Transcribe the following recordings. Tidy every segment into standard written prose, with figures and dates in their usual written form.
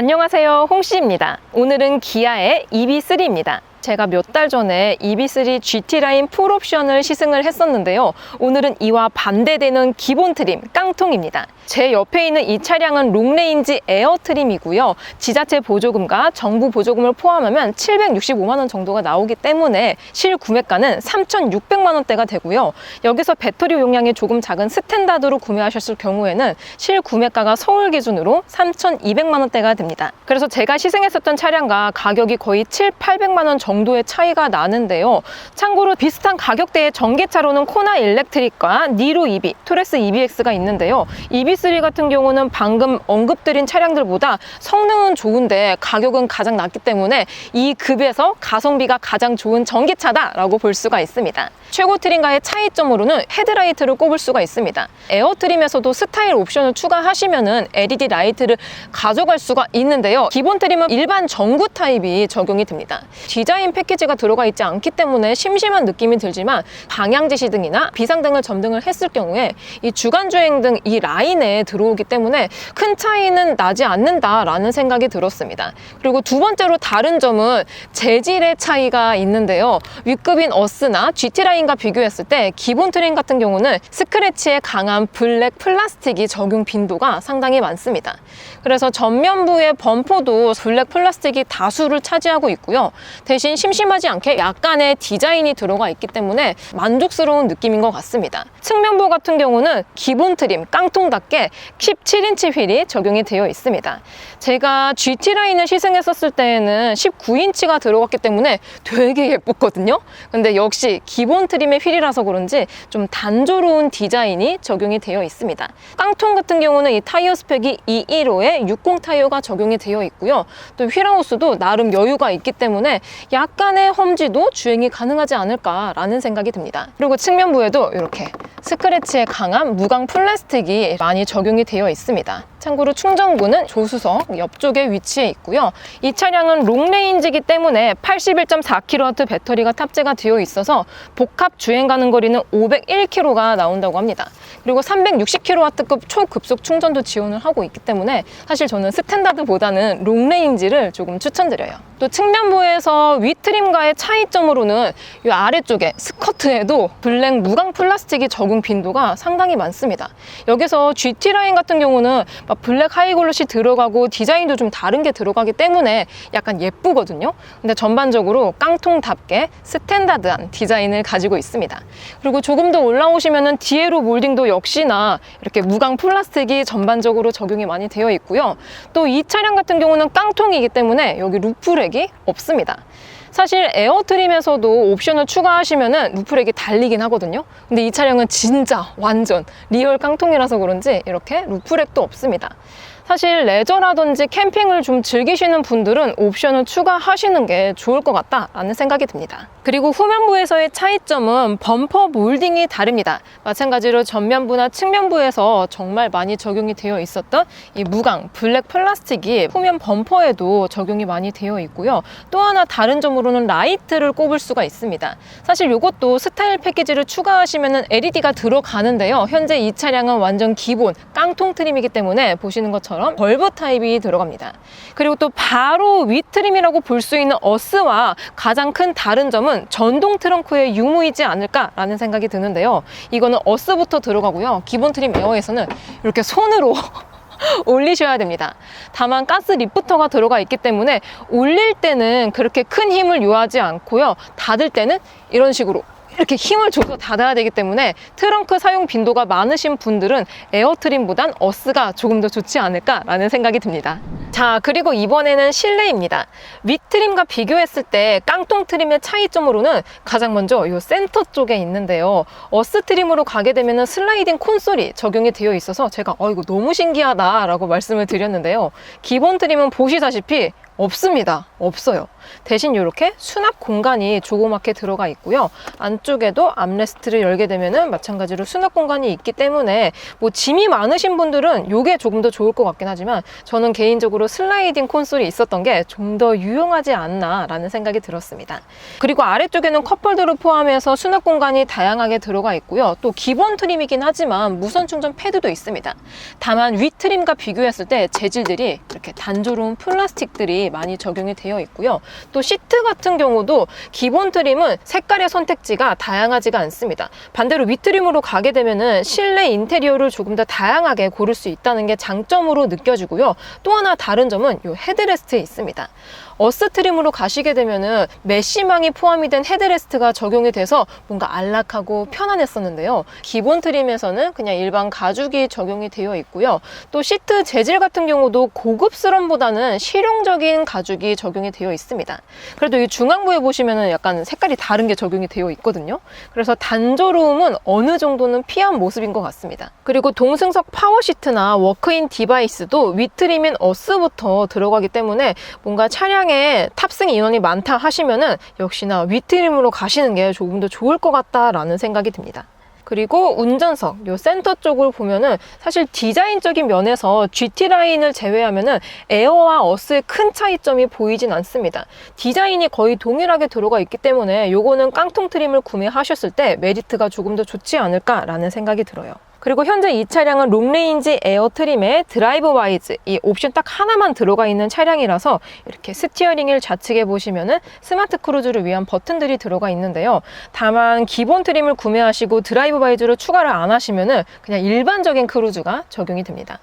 안녕하세요, 홍씨입니다. 오늘은 기아의 EV3입니다. 제가 몇 달 전에 EV3 GT라인 풀옵션을 시승을 했었는데요. 오늘은 이와 반대되는 기본 트림, 깡통입니다. 제 옆에 있는 이 차량은 롱레인지 에어 트림이고요. 지자체 보조금과 정부 보조금을 포함하면 765만 원 정도가 나오기 때문에 실구매가는 3,600만 원대가 되고요. 여기서 배터리 용량이 조금 작은 스탠다드로 구매하셨을 경우에는 실구매가가 서울 기준으로 3,200만 원대가 됩니다. 그래서 제가 시승했었던 차량과 가격이 거의 7,800만 원 정도의 차이가 나는데요. 참고로 비슷한 가격대의 전기차로는 코나 일렉트릭과 니로 EV, 토레스 EBX가 있는데요. EV3 같은 경우는 방금 언급드린 차량들보다 성능은 좋은데 가격은 가장 낮기 때문에 이 급에서 가성비가 가장 좋은 전기차다라고 볼 수가 있습니다. 최고 트림과의 차이점으로는 헤드라이트를 꼽을 수가 있습니다. 에어 트림에서도 스타일 옵션을 추가하시면은 LED 라이트를 가져갈 수가 있는데요. 기본 트림은 일반 전구 타입이 적용이 됩니다. 디자인 패키지가 들어가 있지 않기 때문에 심심한 느낌이 들지만 방향지시 등이나 비상등을 점등을 했을 경우에 이 주간주행 등 이 라인에 들어오기 때문에 큰 차이는 나지 않는다라는 생각이 들었습니다. 그리고 두 번째로 다른 점은 재질의 차이가 있는데요. 윗급인 어스나 GT라인과 비교했을 때 기본 트림 같은 경우는 스크래치에 강한 블랙 플라스틱이 적용 빈도가 상당히 많습니다. 그래서 전면부의 범퍼도 블랙 플라스틱이 다수를 차지하고 있고요. 대신 심심하지 않게 약간의 디자인이 들어가 있기 때문에 만족스러운 느낌인 것 같습니다. 측면부 같은 경우는 기본 트림, 깡통답게 17인치 휠이 적용이 되어 있습니다. 제가 GT라인을 시승했었을 때에는 19인치가 들어갔기 때문에 되게 예뻤거든요. 근데 역시 기본 트림의 휠이라서 그런지 좀 단조로운 디자인이 적용이 되어 있습니다. 깡통 같은 경우는 이 타이어 스펙이 215에 60 타이어가 적용이 되어 있고요. 또 휠하우스도 나름 여유가 있기 때문에 약간의 험지도 주행이 가능하지 않을까라는 생각이 듭니다. 그리고 측면부에도 이렇게 스크래치에 강한 무광 플라스틱이 많이 적용이 되어 있습니다. 참고로 충전구는 조수석 옆쪽에 위치해 있고요. 이 차량은 롱레인지이기 때문에 81.4kW 배터리가 탑재가 되어 있어서 복합 주행 가는 거리는 501km가 나온다고 합니다. 그리고 360kW급 초급속 충전도 지원을 하고 있기 때문에 사실 저는 스탠다드보다는 롱레인지를 조금 추천드려요. 또 측면부에서 윗트림과의 차이점으로는 이 아래쪽에 스커트에도 블랙 무광 플라스틱이 적용 빈도가 상당히 많습니다. 여기서 GT라인 같은 경우는 블랙 하이글로시 들어가고 디자인도 좀 다른 게 들어가기 때문에 약간 예쁘거든요. 근데 전반적으로 깡통답게 스탠다드한 디자인을 가지고 있습니다. 그리고 조금 더 올라오시면은 디에로 몰딩도 역시나 이렇게 무광 플라스틱이 전반적으로 적용이 많이 되어 있고요. 또 이 차량 같은 경우는 깡통이기 때문에 여기 루프렉이 없습니다. 사실 에어트림에서도 옵션을 추가하시면은 루프렉이 달리긴 하거든요. 근데 이 차량은 진짜 완전 리얼 깡통이라서 그런지 이렇게 루프렉도 없습니다. 사실 레저라든지 캠핑을 좀 즐기시는 분들은 옵션을 추가하시는 게 좋을 것 같다라는 생각이 듭니다. 그리고 후면부에서의 차이점은 범퍼 몰딩이 다릅니다. 마찬가지로 전면부나 측면부에서 정말 많이 적용이 되어 있었던 이 무광 블랙 플라스틱이 후면 범퍼에도 적용이 많이 되어 있고요. 또 하나 다른 점으로는 라이트를 꼽을 수가 있습니다. 사실 이것도 스타일 패키지를 추가하시면 LED가 들어가는데요. 현재 이 차량은 완전 기본 깡통 트림이기 때문에 보시는 것처럼 벌브 타입이 들어갑니다. 그리고 또 바로 윗 트림이라고 볼 수 있는 어스와 가장 큰 다른 점은 전동 트렁크의 유무이지 않을까라는 생각이 드는데요. 이거는 어스부터 들어가고요. 기본 트림 에어에서는 이렇게 손으로 올리셔야 됩니다. 다만 가스 리프터가 들어가 있기 때문에 올릴 때는 그렇게 큰 힘을 요하지 않고요. 닫을 때는 이런 식으로 이렇게 힘을 줘서 닫아야 되기 때문에 트렁크 사용 빈도가 많으신 분들은 에어트림보단 어스가 조금 더 좋지 않을까라는 생각이 듭니다. 자, 그리고 이번에는 실내입니다. 윗트림과 비교했을 때 깡통 트림의 차이점으로는 가장 먼저 이 센터 쪽에 있는데요. 어스 트림으로 가게 되면 슬라이딩 콘솔이 적용이 되어 있어서 제가 이거 너무 신기하다라고 말씀을 드렸는데요. 기본 트림은 보시다시피 없습니다. 없어요. 대신 이렇게 수납 공간이 조그맣게 들어가 있고요. 안쪽에도 암레스트를 열게 되면은 마찬가지로 수납 공간이 있기 때문에 뭐 짐이 많으신 분들은 이게 조금 더 좋을 것 같긴 하지만 저는 개인적으로 슬라이딩 콘솔이 있었던 게 좀 더 유용하지 않나 라는 생각이 들었습니다. 그리고 아래쪽에는 컵홀더를 포함해서 수납 공간이 다양하게 들어가 있고요. 또 기본 트림이긴 하지만 무선 충전 패드도 있습니다. 다만 위 트림과 비교했을 때 재질들이 이렇게 단조로운 플라스틱들이 많이 적용이 되어 있고요. 또 시트 같은 경우도 기본 트림은 색깔의 선택지가 다양하지가 않습니다. 반대로 위 트림으로 가게 되면은 실내 인테리어를 조금 더 다양하게 고를 수 있다는 게 장점으로 느껴지고요. 또 하나 다른 점은 이 헤드레스트에 있습니다. 어스 트림으로 가시게 되면은 메쉬망이 포함이 된 헤드레스트가 적용이 돼서 뭔가 안락하고 편안했었는데요. 기본 트림에서는 그냥 일반 가죽이 적용이 되어 있고요. 또 시트 재질 같은 경우도 고급스럼보다는 실용적인 가죽이 적용이 되어 있습니다. 그래도 이 중앙부에 보시면은 약간 색깔이 다른 게 적용이 되어 있거든요. 그래서 단조로움은 어느 정도는 피한 모습인 것 같습니다. 그리고 동승석 파워 시트나 워크인 디바이스도 위 트림인 어스부터 들어가기 때문에 뭔가 차량에 탑승 인원이 많다 하시면은 역시나 위 트림으로 가시는 게 조금 더 좋을 것 같다라는 생각이 듭니다. 그리고 운전석, 요 센터 쪽을 보면은 사실 디자인적인 면에서 GT 라인을 제외하면은 에어와 어스의 큰 차이점이 보이진 않습니다. 디자인이 거의 동일하게 들어가 있기 때문에 요거는 깡통 트림을 구매하셨을 때 메리트가 조금 더 좋지 않을까라는 생각이 들어요. 그리고 현재 이 차량은 롱레인지 에어 트림에 드라이브 와이즈 이 옵션 딱 하나만 들어가 있는 차량이라서 이렇게 스티어링 휠 좌측에 보시면은 스마트 크루즈를 위한 버튼들이 들어가 있는데요. 다만 기본 트림을 구매하시고 드라이브 와이즈를 추가를 안 하시면은 그냥 일반적인 크루즈가 적용이 됩니다.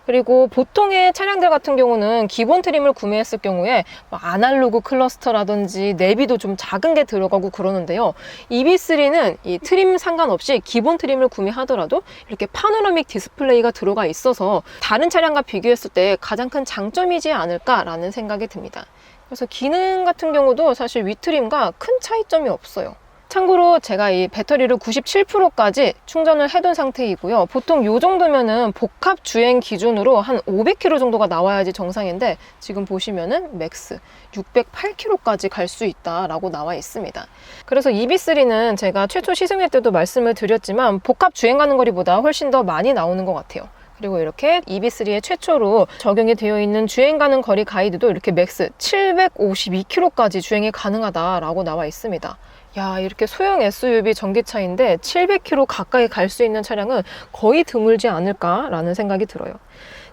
그리고 보통의 차량들 같은 경우는 기본 트림을 구매했을 경우에 아날로그 클러스터라든지 내비도 좀 작은 게 들어가고 그러는데요. EB3는 이 트림 상관없이 기본 트림을 구매하더라도 이렇게 파노라믹 디스플레이가 들어가 있어서 다른 차량과 비교했을 때 가장 큰 장점이지 않을까라는 생각이 듭니다. 그래서 기능 같은 경우도 사실 위 트림과 큰 차이점이 없어요. 참고로 제가 이 배터리를 97%까지 충전을 해둔 상태이고요. 보통 이 정도면은 복합 주행 기준으로 한 500km 정도가 나와야지 정상인데 지금 보시면은 맥스 608km까지 갈 수 있다라고 나와 있습니다. 그래서 EB3는 제가 최초 시승일 때도 말씀을 드렸지만 복합 주행 가는 거리보다 훨씬 더 많이 나오는 것 같아요. 그리고 이렇게 EB3의 최초로 적용이 되어 있는 주행 가는 거리 가이드도 이렇게 맥스 752km까지 주행이 가능하다라고 나와 있습니다. 야, 이렇게 소형 SUV 전기차인데 700km 가까이 갈 수 있는 차량은 거의 드물지 않을까라는 생각이 들어요.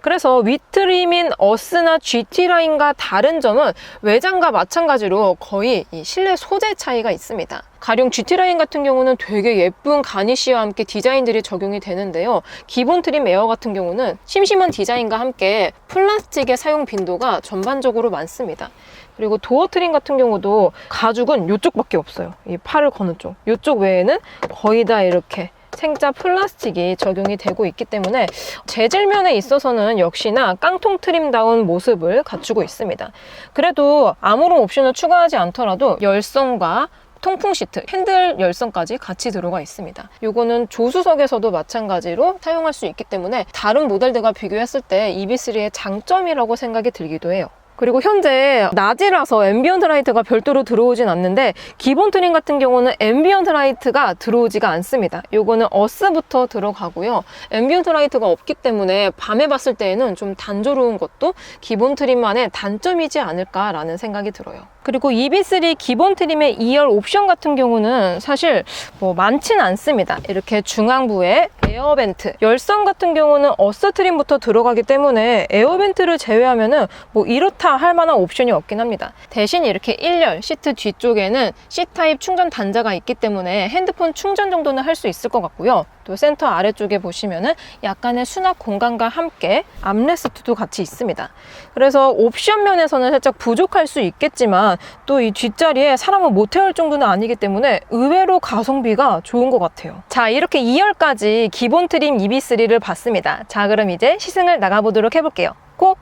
그래서 위트림인 어스나 GT라인과 다른 점은 외장과 마찬가지로 거의 이 실내 소재 차이가 있습니다. 가령 GT라인 같은 경우는 되게 예쁜 가니쉬와 함께 디자인들이 적용이 되는데요. 기본 트림 에어 같은 경우는 심심한 디자인과 함께 플라스틱의 사용 빈도가 전반적으로 많습니다. 그리고 도어 트림 같은 경우도 가죽은 이쪽밖에 없어요. 이 팔을 거는 쪽. 이쪽 외에는 거의 다 이렇게 생짜 플라스틱이 적용이 되고 있기 때문에 재질면에 있어서는 역시나 깡통 트림다운 모습을 갖추고 있습니다. 그래도 아무런 옵션을 추가하지 않더라도 열선과 통풍 시트, 핸들 열선까지 같이 들어가 있습니다. 이거는 조수석에서도 마찬가지로 사용할 수 있기 때문에 다른 모델들과 비교했을 때 EB3의 장점이라고 생각이 들기도 해요. 그리고 현재 낮이라서 앰비언트 라이트가 별도로 들어오진 않는데 기본 트림 같은 경우는 앰비언트 라이트가 들어오지가 않습니다. 요거는 어스부터 들어가고요. 앰비언트 라이트가 없기 때문에 밤에 봤을 때에는 좀 단조로운 것도 기본 트림만의 단점이지 않을까라는 생각이 들어요. 그리고 EB3 기본 트림의 2열 옵션 같은 경우는 사실 뭐 많지는 않습니다. 이렇게 중앙부에 에어벤트, 열선 같은 경우는 어스 트림부터 들어가기 때문에 에어벤트를 제외하면은 뭐 이렇다 할 만한 옵션이 없긴 합니다. 대신 이렇게 1열 시트 뒤쪽에는 C타입 충전 단자가 있기 때문에 핸드폰 충전 정도는 할 수 있을 것 같고요. 또 센터 아래쪽에 보시면은 약간의 수납 공간과 함께 암레스트도 같이 있습니다. 그래서 옵션 면에서는 살짝 부족할 수 있겠지만 또 이 뒷자리에 사람을 못 태울 정도는 아니기 때문에 의외로 가성비가 좋은 것 같아요. 자, 이렇게 2열까지 기본 트림 EB3를 봤습니다. 자, 그럼 이제 시승을 나가보도록 해볼게요. 고!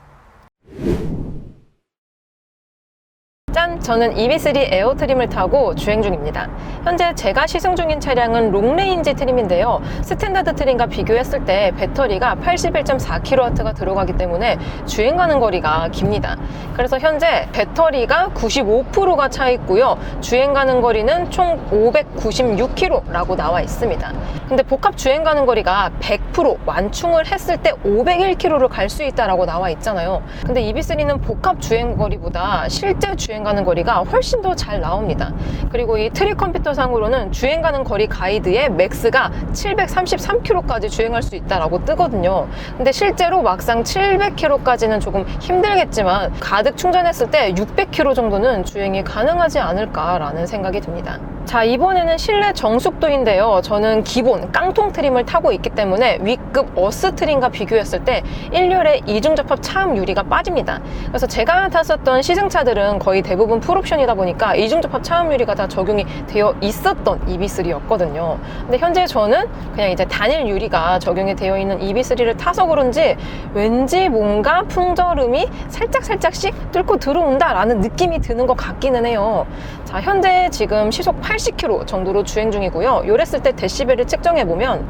짠! 저는 EV3 에어 트림을 타고 주행 중입니다. 현재 제가 시승 중인 차량은 롱레인지 트림인데요. 스탠다드 트림과 비교했을 때 배터리가 81.4kW가 들어가기 때문에 주행 가는 거리가 깁니다. 그래서 현재 배터리가 95%가 차 있고요. 주행 가는 거리는 총 596km라고 나와 있습니다. 근데 복합 주행 가는 거리가 100% 완충을 했을 때 501km를 갈 수 있다라고 나와 있잖아요. 근데 EV3는 복합 주행 거리보다 실제 주행 가는 거리가 훨씬 더 잘 나옵니다. 그리고 이 트리 컴퓨터 상으로는 주행 가는 거리 가이드에 맥스가 733km까지 주행할 수 있다라고 뜨거든요. 근데 실제로 막상 700km까지는 조금 힘들겠지만 가득 충전했을 때 600km 정도는 주행이 가능하지 않을까라는 생각이 듭니다. 자, 이번에는 실내 정숙도인데요. 저는 기본 깡통 트림을 타고 있기 때문에 위급 어스 트림과 비교했을 때 1열에 이중접합 차음 유리가 빠집니다. 그래서 제가 탔었던 시승차들은 거의 대부분 풀옵션이다 보니까 이중접합 차음 유리가 다 적용이 되어 있었던 EV3였거든요. 근데 현재 저는 그냥 이제 단일 유리가 적용이 되어 있는 EV3를 타서 그런지 왠지 뭔가 풍절음이 살짝씩 뚫고 들어온다라는 느낌이 드는 것 같기는 해요. 자, 현재 지금 시속 80km 정도로 주행 중이고요. 요랬을 때 데시벨을 측정해보면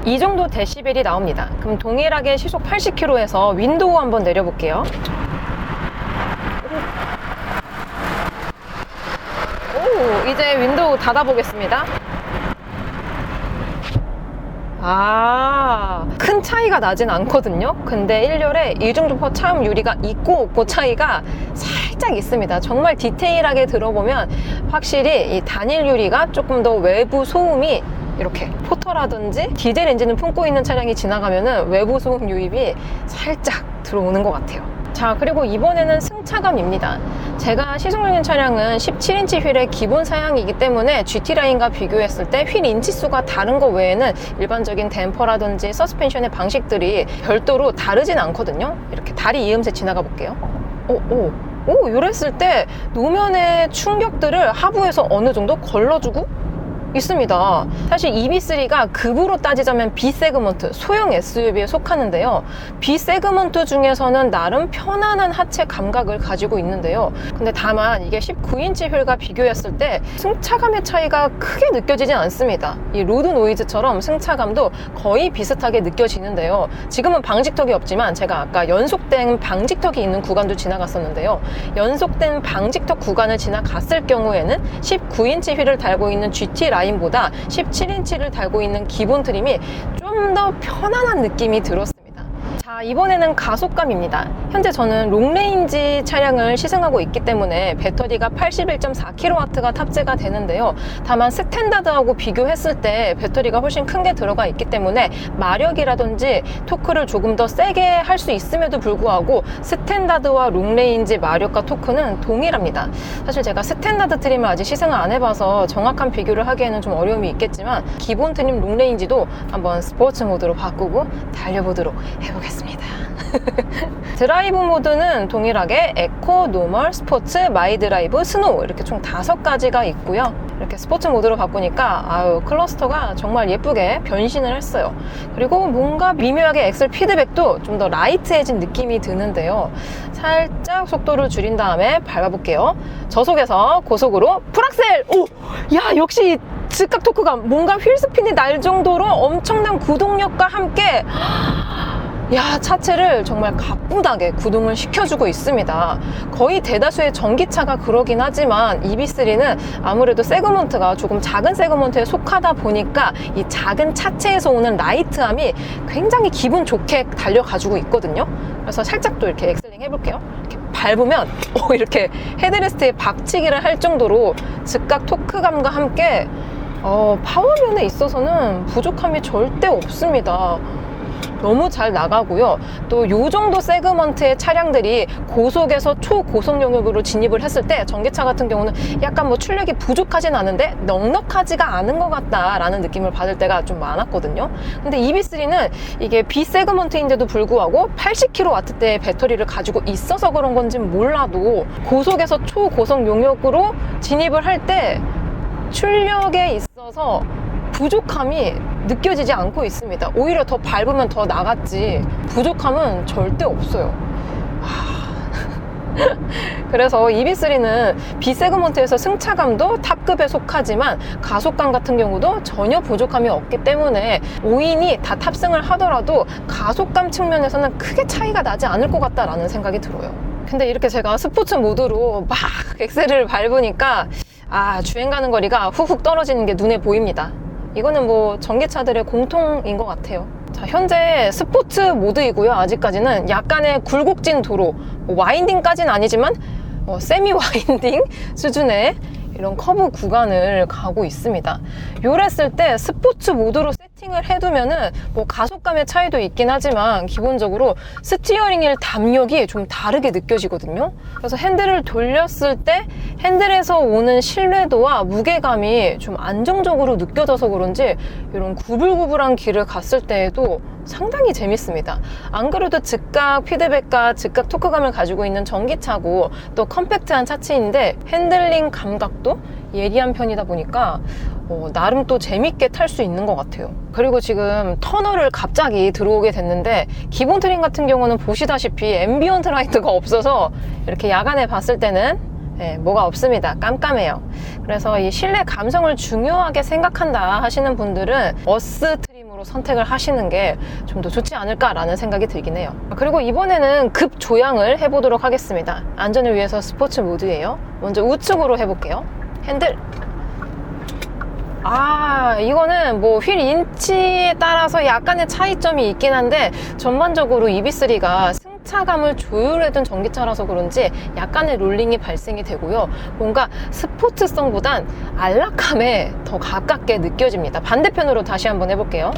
이 정도 데시벨이 나옵니다. 그럼 동일하게 시속 80km에서 윈도우 한번 내려볼게요. 오, 이제 윈도우 닫아보겠습니다. 큰 차이가 나진 않거든요. 근데 1열에 이중접합 차음 유리가 있고 없고 차이가 살짝 있습니다. 정말 디테일하게 들어보면 확실히 이 단일 유리가 조금 더 외부 소음이 이렇게 포터라든지 디젤 엔진을 품고 있는 차량이 지나가면은 외부 소음 유입이 살짝 들어오는 것 같아요. 자, 그리고 이번에는 승차감입니다. 제가 시승 중인 차량은 17인치 휠의 기본 사양이기 때문에 GT라인과 비교했을 때 휠 인치수가 다른 것 외에는 일반적인 댐퍼라든지 서스펜션의 방식들이 별도로 다르진 않거든요. 이렇게 다리 이음새 지나가 볼게요. 오, 이랬을 때 노면의 충격들을 하부에서 어느 정도 걸러주고 있습니다. 사실 EV3가 급으로 따지자면 B세그먼트, 소형 SUV에 속하는데요. B세그먼트 중에서는 나름 편안한 하체 감각을 가지고 있는데요. 근데 다만 이게 19인치 휠과 비교했을 때 승차감의 차이가 크게 느껴지진 않습니다. 이 로드 노이즈처럼 승차감도 거의 비슷하게 느껴지는데요. 지금은 방직턱이 없지만 제가 아까 연속된 방직턱이 있는 구간도 지나갔었는데요. 연속된 방직턱 구간을 지나갔을 경우에는 19인치 휠을 달고 있는 GT 라인보다 17인치를 달고 있는 기본 트림이 좀 더 편안한 느낌이 들었습니다. 자, 이번에는 가속감입니다. 현재 저는 롱레인지 차량을 시승하고 있기 때문에 배터리가 81.4kW가 탑재가 되는데요. 다만 스탠다드하고 비교했을 때 배터리가 훨씬 큰 게 들어가 있기 때문에 마력이라든지 토크를 조금 더 세게 할 수 있음에도 불구하고 스탠다드와 롱레인지 마력과 토크는 동일합니다. 사실 제가 스탠다드 트림을 아직 시승을 안 해봐서 정확한 비교를 하기에는 좀 어려움이 있겠지만 기본 트림 롱레인지도 한번 스포츠 모드로 바꾸고 달려보도록 해보겠습니다. 드라이브 모드는 동일하게 에코, 노멀, 스포츠, 마이 드라이브, 스노우 이렇게 총 5가지가 있고요. 이렇게 스포츠 모드로 바꾸니까 클러스터가 정말 예쁘게 변신을 했어요. 그리고 뭔가 미묘하게 엑셀 피드백도 좀 더 라이트해진 느낌이 드는데요. 살짝 속도를 줄인 다음에 밟아볼게요. 저속에서 고속으로 풀악셀! 오! 야, 역시 즉각 토크감, 뭔가 휠스핀이 날 정도로 엄청난 구동력과 함께 야, 차체를 정말 가뿐하게 구동을 시켜주고 있습니다. 거의 대다수의 전기차가 그러긴 하지만 EV3는 아무래도 세그먼트가 조금 작은 세그먼트에 속하다 보니까 이 작은 차체에서 오는 라이트함이 굉장히 기분 좋게 달려가지고 있거든요. 그래서 살짝 또 이렇게 엑셀링 해볼게요. 이렇게 밟으면 이렇게 헤드레스트에 박치기를 할 정도로 즉각 토크감과 함께 파워면에 있어서는 부족함이 절대 없습니다. 너무 잘 나가고요. 또 요 정도 세그먼트의 차량들이 고속에서 초고속 영역으로 진입을 했을 때 전기차 같은 경우는 약간 뭐 출력이 부족하진 않은데 넉넉하지가 않은 것 같다라는 느낌을 받을 때가 좀 많았거든요. 근데 EV3는 이게 B세그먼트인데도 불구하고 80kW대의 배터리를 가지고 있어서 그런 건진 몰라도 고속에서 초고속 용역으로 진입을 할 때 출력에 있어서 부족함이 느껴지지 않고 있습니다. 오히려 더 밟으면 더 나갔지 부족함은 절대 없어요. 그래서 EB3는 B세그먼트에서 승차감도 탑급에 속하지만 가속감 같은 경우도 전혀 부족함이 없기 때문에 5인이 다 탑승을 하더라도 가속감 측면에서는 크게 차이가 나지 않을 것 같다라는 생각이 들어요. 근데 이렇게 제가 스포츠 모드로 막 엑셀을 밟으니까 주행 가는 거리가 훅훅 떨어지는 게 눈에 보입니다. 이거는 뭐 전기차들의 공통인 것 같아요. 자, 현재 스포츠 모드이고요. 아직까지는 약간의 굴곡진 도로, 와인딩까지는 아니지만 세미 와인딩 수준의 이런 커브 구간을 가고 있습니다. 요랬을 때 스포츠 모드로 세팅을 해두면은 뭐 가속감의 차이도 있긴 하지만 기본적으로 스티어링 휠 담력이 좀 다르게 느껴지거든요. 그래서 핸들을 돌렸을 때 핸들에서 오는 신뢰도와 무게감이 좀 안정적으로 느껴져서 그런지 이런 구불구불한 길을 갔을 때에도 상당히 재밌습니다. 안 그래도 즉각 피드백과 즉각 토크감을 가지고 있는 전기차고 또 컴팩트한 차체인데 핸들링 감각도 예리한 편이다 보니까 나름 또 재밌게 탈 수 있는 것 같아요. 그리고 지금 터널을 갑자기 들어오게 됐는데 기본 트림 같은 경우는 보시다시피 앰비언트 라이트가 없어서 이렇게 야간에 봤을 때는 뭐가 없습니다. 깜깜해요. 그래서 이 실내 감성을 중요하게 생각한다 하시는 분들은 어스 트림으로 선택을 하시는 게 좀 더 좋지 않을까라는 생각이 들긴 해요. 그리고 이번에는 급 조향을 해보도록 하겠습니다. 안전을 위해서 스포츠 모드예요. 먼저 우측으로 해볼게요. 핸들. 이거는 뭐 휠 인치에 따라서 약간의 차이점이 있긴 한데 전반적으로 EB3가 승차감을 조율해둔 전기차라서 그런지 약간의 롤링이 발생이 되고요. 뭔가 스포츠성보단 안락함에 더 가깝게 느껴집니다. 반대편으로 다시 한번 해볼게요.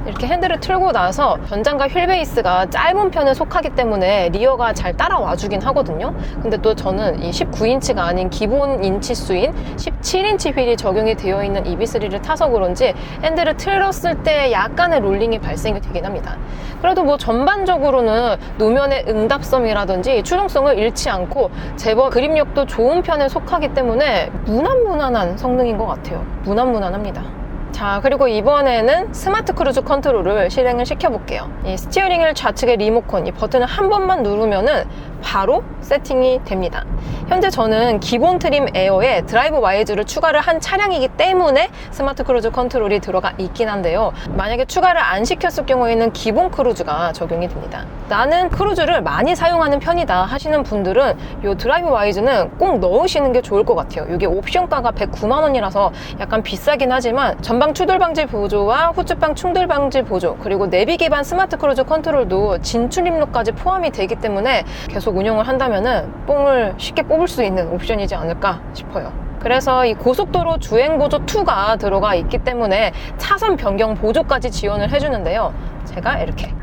이렇게 핸들을 틀고 나서 전장과 휠 베이스가 짧은 편에 속하기 때문에 리어가 잘 따라와 주긴 하거든요. 근데 또 저는 이 19인치가 아닌 기본 인치수인 17인치 휠이 적용이 되어 있는 EB3를 타서 그런지 핸들을 틀었을 때 약간의 롤링이 발생이 되긴 합니다. 그래도 뭐 전반적으로는 노면의 응답성이라든지 추동성을 잃지 않고 제법 그립력도 좋은 편에 속하기 때문에 무난무난한 성능인 것 같아요. 무난무난합니다. 자, 그리고 이번에는 스마트 크루즈 컨트롤을 실행을 시켜볼게요. 이 스티어링을 좌측의 리모컨, 이 버튼을 한 번만 누르면은 바로 세팅이 됩니다. 현재 저는 기본 트림 에어에 드라이브 와이즈를 추가를 한 차량이기 때문에 스마트 크루즈 컨트롤이 들어가 있긴 한데요. 만약에 추가를 안 시켰을 경우에는 기본 크루즈가 적용이 됩니다. 나는 크루즈를 많이 사용하는 편이다 하시는 분들은 이 드라이브 와이즈는 꼭 넣으시는 게 좋을 것 같아요. 이게 옵션가가 109만 원이라서 약간 비싸긴 하지만 전방 추돌 방지 보조와 후측방 충돌 방지 보조, 그리고 내비 기반 스마트 크루즈 컨트롤도 진출 입력까지 포함이 되기 때문에 계속 운영을 한다면은 뽕을 쉽게 뽑을 수 있는 옵션이지 않을까 싶어요. 그래서 이 고속도로 주행보조 2가 들어가 있기 때문에 차선 변경 보조까지 지원을 해주는데요. 제가 이렇게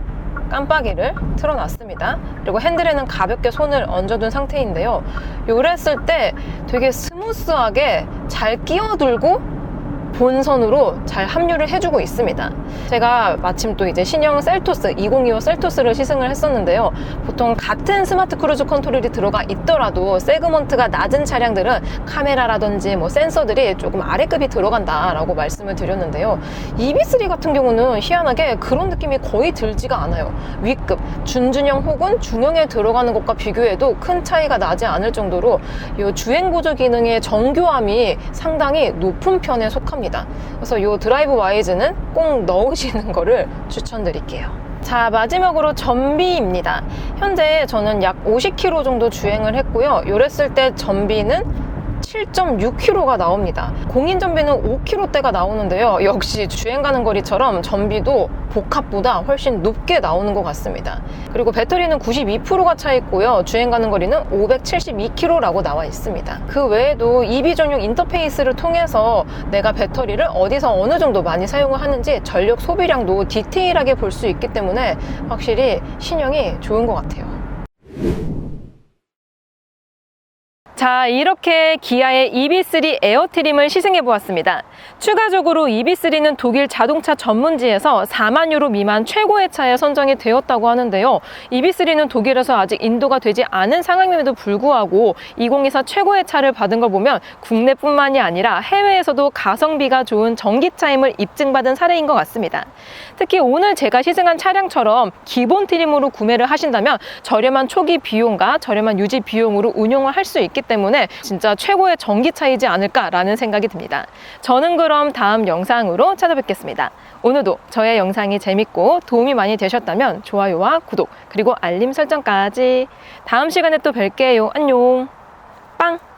깜빡이를 틀어놨습니다. 그리고 핸들에는 가볍게 손을 얹어둔 상태인데요. 요랬을 때 되게 스무스하게 잘 끼어들고 본선으로 잘 합류를 해주고 있습니다. 제가 마침 또 이제 신형 셀토스 2025 셀토스를 시승을 했었는데요. 보통 같은 스마트 크루즈 컨트롤이 들어가 있더라도 세그먼트가 낮은 차량들은 카메라라든지 뭐 센서들이 조금 아래급이 들어간다라고 말씀을 드렸는데요. EB3 같은 경우는 희한하게 그런 느낌이 거의 들지가 않아요. 위급, 준준형 혹은 중형에 들어가는 것과 비교해도 큰 차이가 나지 않을 정도로 이 주행보조 기능의 정교함이 상당히 높은 편에 속합니다. 그래서 이 드라이브 와이즈는 꼭 넣으시는 거를 추천드릴게요. 자, 마지막으로 전비입니다. 현재 저는 약 50km 정도 주행을 했고요. 요랬을 때 전비는 7.6km가 나옵니다. 공인 전비는 5km대가 나오는데요. 역시 주행 가는 거리처럼 전비도 복합보다 훨씬 높게 나오는 것 같습니다. 그리고 배터리는 92%가 차 있고요. 주행 가는 거리는 572km라고 나와 있습니다. 그 외에도 EB 전용 인터페이스를 통해서 내가 배터리를 어디서 어느 정도 많이 사용을 하는지 전력 소비량도 디테일하게 볼 수 있기 때문에 확실히 신형이 좋은 것 같아요. 자, 이렇게 기아의 EB3 에어트림을 시승해 보았습니다. 추가적으로 EB3는 독일 자동차 전문지에서 4만 유로 미만 최고의 차에 선정이 되었다고 하는데요. EB3는 독일에서 아직 인도가 되지 않은 상황임에도 불구하고 2024 최고의 차를 받은 걸 보면 국내뿐만이 아니라 해외에서도 가성비가 좋은 전기차임을 입증받은 사례인 것 같습니다. 특히 오늘 제가 시승한 차량처럼 기본 트림으로 구매를 하신다면 저렴한 초기 비용과 저렴한 유지 비용으로 운용을 할 수 있기 때문에 진짜 최고의 전기차이지 않을까라는 생각이 듭니다. 저는 그럼 다음 영상으로 찾아뵙겠습니다. 오늘도 저의 영상이 재밌고 도움이 많이 되셨다면 좋아요와 구독 그리고 알림 설정까지. 다음 시간에 또 뵐게요. 안녕. 빵!